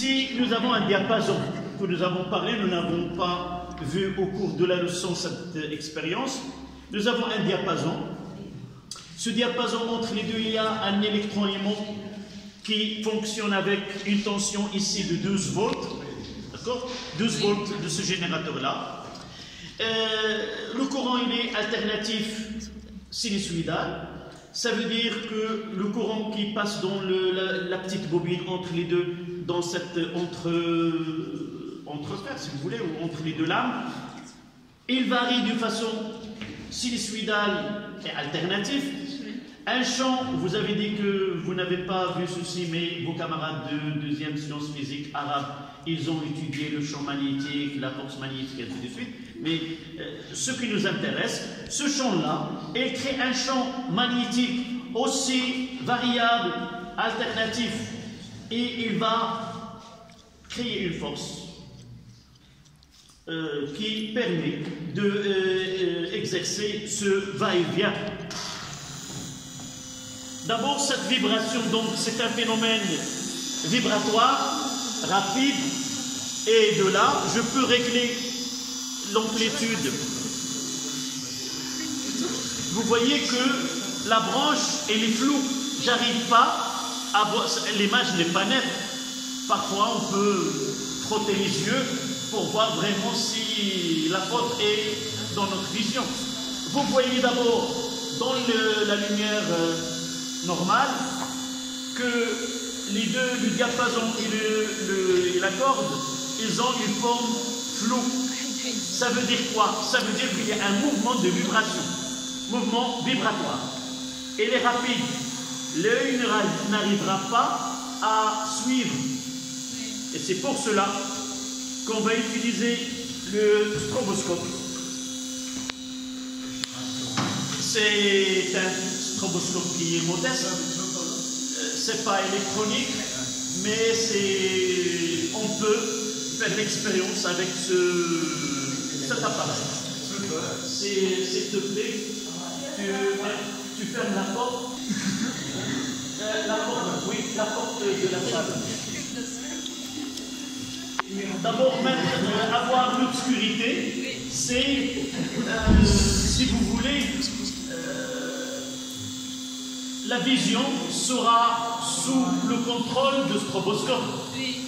Ici, nous avons un diapason que nous avons parlé, nous n'avons pas vu au cours de la leçon cette expérience. Nous avons un diapason. Ce diapason, entre les deux, il y a un électroaimant qui fonctionne avec une tension ici de 12 volts. D'accord? 12 volts de ce générateur-là. Le courant, il est alternatif sinusoïdal. Ça veut dire que le courant qui passe dans la petite bobine entre les deux, dans cette entrefer, si vous voulez, ou entre les deux lames, il varie d'une façon sinusoïdale et alternative. Un champ, vous avez dit que vous n'avez pas vu ceci, mais vos camarades de deuxième sciences physiques arabes, ils ont étudié le champ magnétique, la force magnétique, et ainsi de suite. Mais ce qui nous intéresse, ce champ-là, il crée un champ magnétique aussi variable, alternatif, et il va créer une force qui permet d'exercer ce va-et-vient. D'abord, cette vibration, donc, c'est un phénomène vibratoire, rapide, et de là, je peux régler l'amplitude. Vous voyez que la branche, elle est floue. J'arrive pas à voir, l'image n'est pas nette. Parfois, on peut frotter les yeux pour voir vraiment si la faute est dans notre vision. Vous voyez d'abord dans la lumière normale que les deux, le diapason et la corde, ils ont une forme floue. Ça veut dire quoi? Ça veut dire qu'il y a un mouvement de vibration, mouvement vibratoire. Elle est rapide. L'œil n'arrivera pas à suivre. Et c'est pour cela qu'on va utiliser le stroboscope. C'est un stroboscope qui est modeste. C'est pas électronique, mais on peut faire l'expérience avec cet appareil. S'il te plaît, tu fermes la porte. Oui, la porte de la salle. D'abord, avoir l'obscurité, c'est, si vous voulez, la vision sera sous le contrôle de stroboscope.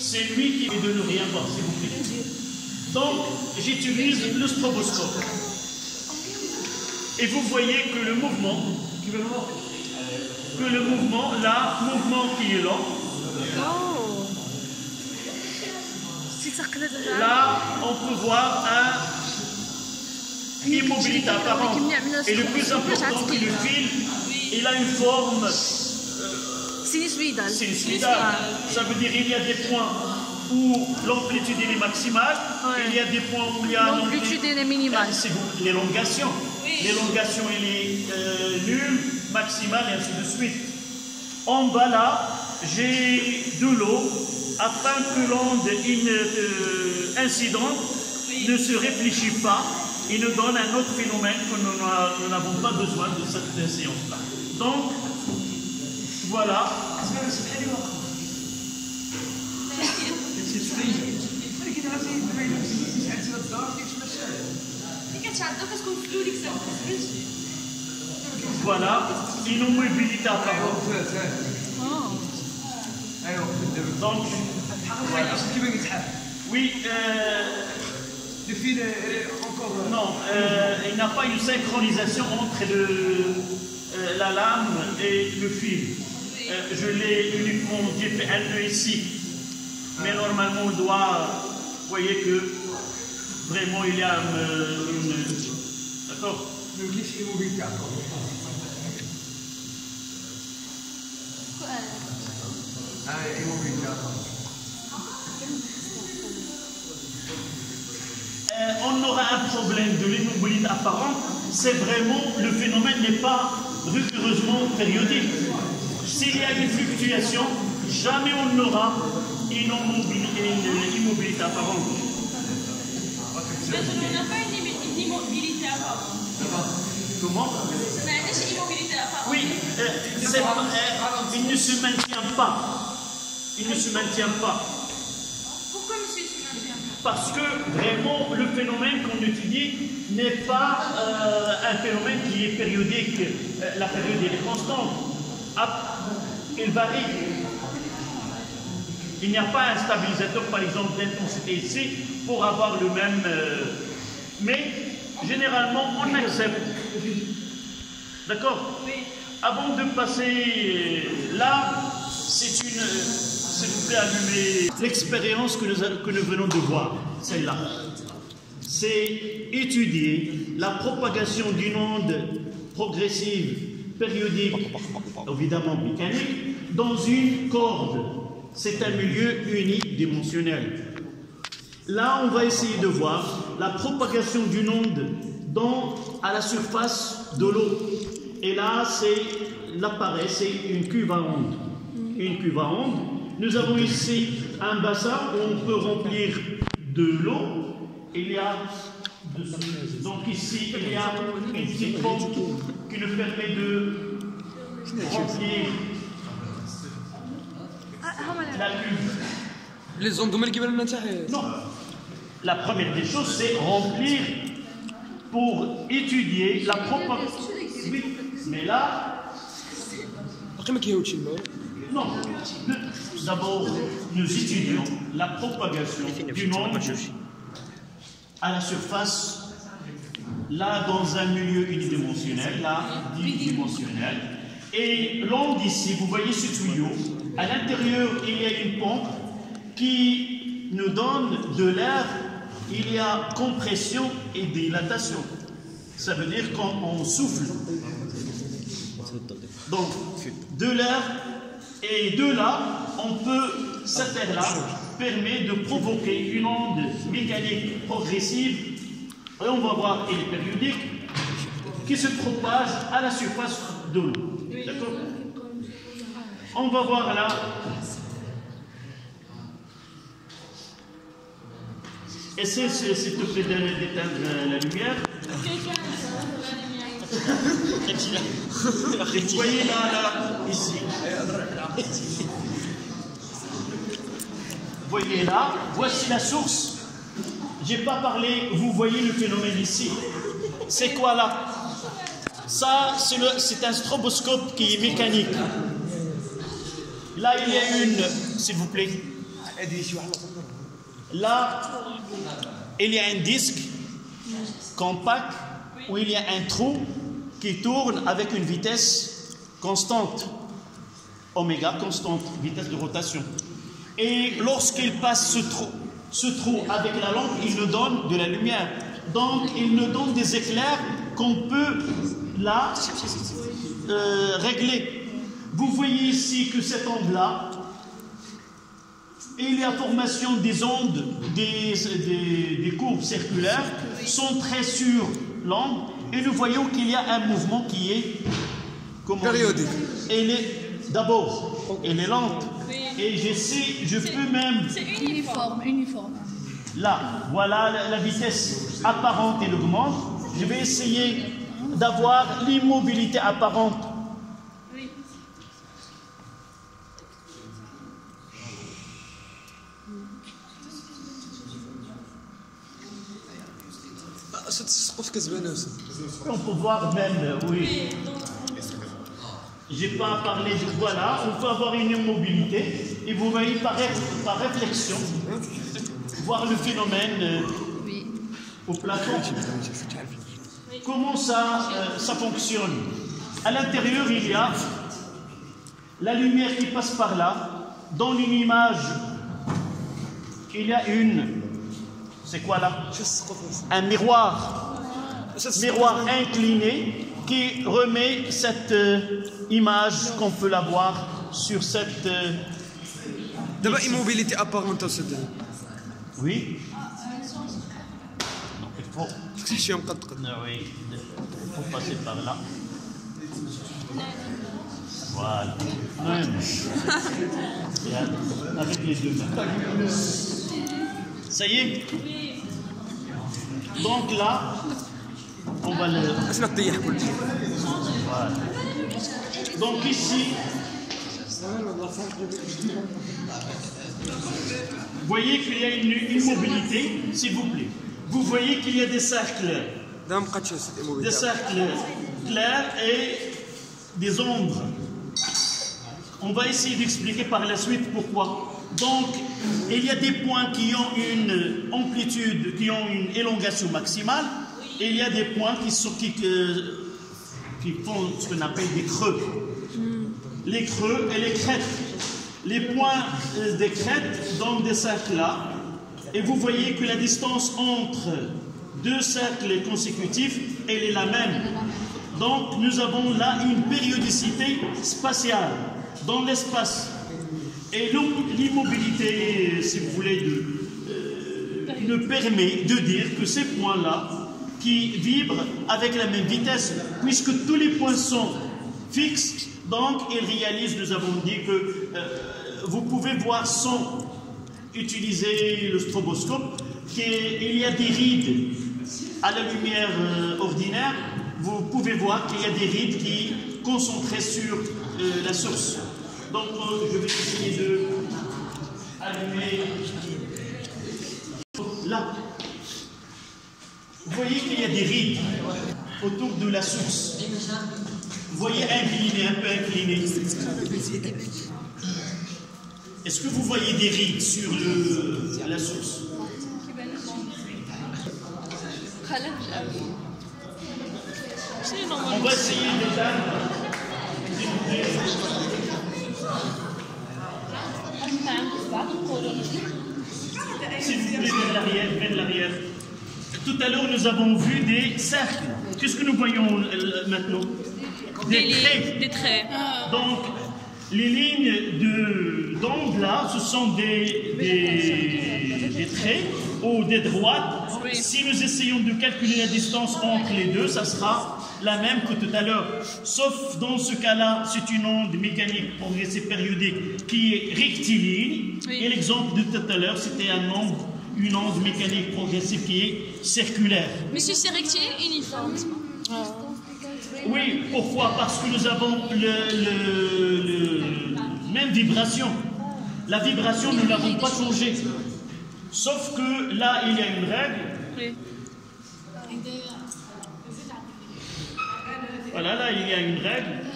C'est lui qui est de ne rien voir, s'il vous plaît. Donc, j'utilise le stroboscope. Et vous voyez que le mouvement, là, mouvement qui est lent. Là, on peut voir une immobilité apparente. Et le plus important, c'est le fil, il a une forme sinusoïdale. Ça veut dire qu'il y a des points où l'amplitude est maximale, il y a des points où il y a l'amplitude est minimale. C'est l'élongation. L'élongation, elle est nulle, maximale, et ainsi de suite. En bas là, j'ai de l'eau afin que l'onde incidente ne se réfléchit pas et nous donne un autre phénomène que nous n'avons pas besoin de cette séance-là. Donc, voilà. Voilà, une immobilité apparente. Donc, voilà. Oui, non, il n'y a pas une synchronisation entre la lame et le fil. Je l'ai uniquement, j'ai fait un nœud ici. Mais normalement, on doit, vous voyez que vraiment il y a une. D'accord? On aura un problème de l'immobilité apparente, c'est vraiment, le phénomène n'est pas rigoureusement périodique. S'il y a une fluctuation, jamais on n'aura une immobilité apparente. Mais on n'a pas une immobilité apparente. Comment? Oui, il ne se maintient pas. Il ne se maintient pas. Parce que vraiment, le phénomène qu'on étudie n'est pas un phénomène qui est périodique. La période est constante. Il varie. Il n'y a pas un stabilisateur, par exemple, d'intensité ici pour avoir le même... mais généralement, on accepte. D'accord? Oui. Avant de passer là, c'est une... S'il vous plaît, allumez l'expérience que nous venons de voir, celle-là. C'est étudier la propagation d'une onde progressive, périodique, évidemment mécanique, dans une corde. C'est un milieu unidimensionnel. Là, on va essayer de voir la propagation d'une onde à la surface de l'eau. Et là, c'est l'appareil, c'est une cuve à onde. Une cuve à onde. Nous avons ici un bassin où on peut remplir de l'eau. Il y a donc ici, il y a une petite pompe qui nous permet de remplir la cuve. Les ondes Non. La première des choses, c'est remplir pour étudier la propagation. Mais là, non. D'abord, nous étudions la propagation d'une onde à la surface, là dans un milieu unidimensionnel, là bidimensionnel. Et l'onde ici, vous voyez ce tuyau, à l'intérieur il y a une pompe qui nous donne de l'air, il y a compression et dilatation. Ça veut dire quand on souffle. Donc, de l'air, et de là, on peut, cet air-là permet de provoquer une onde mécanique progressive, et on va voir, elle est périodique, qui se propage à la surface de l'eau. D'accord? On va voir là. Essaye, s'il te plaît, d'éteindre la lumière. Vous voyez là, ici. Vous voyez là, voici la source. Je n'ai pas parlé, vous voyez le phénomène ici. C'est quoi là? Ça, c'est un stroboscope qui est mécanique. Là, il y a une, s'il vous plaît. Là, il y a un disque compact où il y a un trou qui tourne avec une vitesse constante, oméga constante, vitesse de rotation. Et lorsqu'il passe ce trou avec la lampe, il nous donne de la lumière. Donc, il nous donne des éclairs qu'on peut là régler. Vous voyez ici que cette onde-là, il y a formation des ondes, des courbes circulaires, sont très sur l'onde, et nous voyons qu'il y a un mouvement qui est périodique. D'abord, elle est lente, et je peux même... C'est uniforme. Là, voilà la vitesse apparente, elle augmente. Je vais essayer d'avoir l'immobilité apparente. Oui. On peut voir même, oui. Je n'ai pas parlé de voilà, on peut avoir une immobilité et vous voyez par réflexion voir le phénomène au plafond. Comment ça fonctionne? À l'intérieur, il y a la lumière qui passe par là. Dans une image, il y a c'est quoi là? Un miroir incliné qui remet cette image qu'on peut la voir sur cette... D'abord, immobilité apparente, c'est... Oui. Donc, il faut... Oui, il faut passer par là. Voilà. Avec les deux mains. Ça y est? Donc là, on va le... Voilà. Donc ici... voyez qu'il y a une immobilité, s'il vous plaît. Vous voyez qu'il y a des cercles clairs et des ombres. On va essayer d'expliquer par la suite pourquoi. Donc, il y a des points qui ont une amplitude, qui ont une élongation maximale, et il y a des points qui font ce qu'on appelle des creux. Les creux et les crêtes. Les points des crêtes donnent des cercles là, et vous voyez que la distance entre deux cercles consécutifs, elle est la même. Donc, nous avons là une périodicité spatiale dans l'espace. Et l'immobilité, si vous voulez, nous permet de dire que ces points-là, qui vibrent avec la même vitesse, puisque tous les points sont fixes, donc ils réalisent, nous avons dit que vous pouvez voir sans utiliser le stroboscope qu'il y a des rides à la lumière ordinaire. Vous pouvez voir qu'il y a des rides qui sont concentrées sur la source. Donc, je vais essayer de allumer là. Vous voyez qu'il y a des rides autour de la source. Vous voyez incliné, un peu incliné. Est-ce que vous voyez des rides sur la source? On va essayer de s'il vous plaît, vers l'arrière. Tout à l'heure, nous avons vu des cercles. Qu'est-ce que nous voyons maintenant? Des traits. Donc, les lignes d'onde là, ce sont des traits ou des droites. Oui. Si nous essayons de calculer la distance entre les deux, ça sera la même que tout à l'heure. Sauf dans ce cas-là, c'est une onde mécanique progressive périodique qui est rectiligne. Oui. Et l'exemple de tout à l'heure, c'était une onde mécanique progressive qui est circulaire. Mais si c'est rectiligne, uniforme. Oui, pourquoi? Parce que nous avons même vibration. La vibration, nous ne l'avons pas changée. Sauf que là, il y a une règle. Oui. Voilà, là, il y a une règle.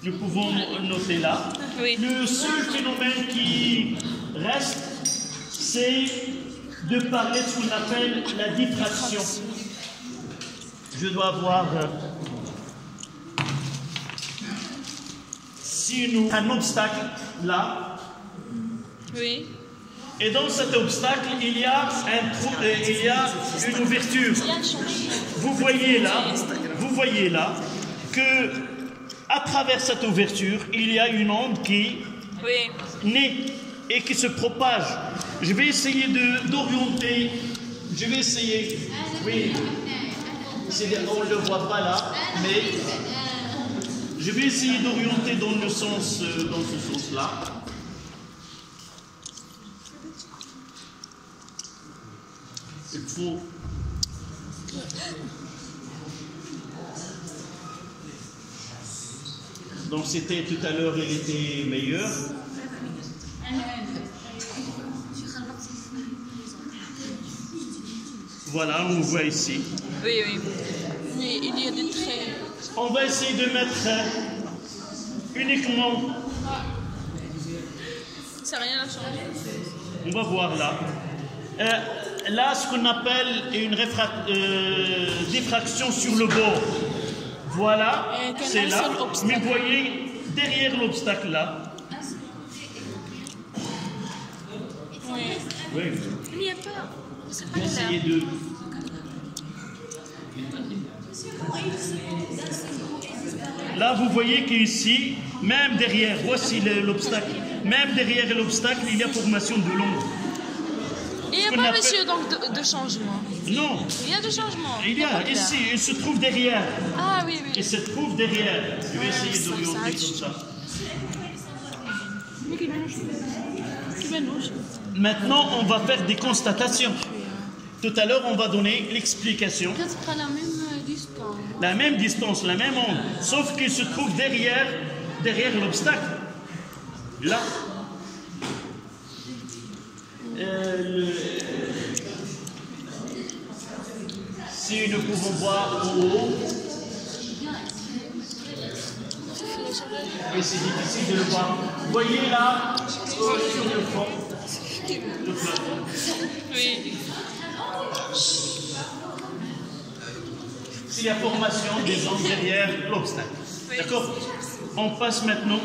Nous pouvons noter là. Oui. Le seul phénomène qui reste, c'est de parler de ce qu'on appelle la diffraction. Je dois avoir si nous un obstacle là. Oui. Et dans cet obstacle, il y a une ouverture. Vous voyez là que à travers cette ouverture, il y a une onde qui naît et qui se propage. Je vais essayer d'orienter. Je vais essayer. Oui. On ne le voit pas là, mais je vais essayer d'orienter dans ce sens-là. Il faut... Donc c'était tout à l'heure, il était meilleur. Voilà, on voit ici. Oui. Mais il y a des traits. On va essayer de mettre uniquement... Ça n'a rien à changer. On va voir là. Là, ce qu'on appelle une diffraction sur le bord. Voilà, c'est là. Mais vous voyez, derrière l'obstacle là. Oui. Il n'y a pas. Essayez de... Là, vous voyez qu'ici, même derrière, voici l'obstacle, même derrière l'obstacle, il y a formation de l'ombre. Il n'y a pas, monsieur, donc, de changement? Non. Il y a de changement. Il y a, ici, il se trouve derrière. Ah oui. Il se trouve derrière. Je vais essayer d'orienter comme ça. Maintenant, on va faire des constatations. Tout à l'heure, on va donner l'explication. Peut-être pas la même distance. La même distance, la même onde, sauf qu'il se trouve derrière l'obstacle. Là. Si nous pouvons voir en haut, et c'est difficile de le voir. Voyez là, sur le fond, le fleuve. Oui. C'est la formation des hommes derrière l'obstacle. D'accord? On passe maintenant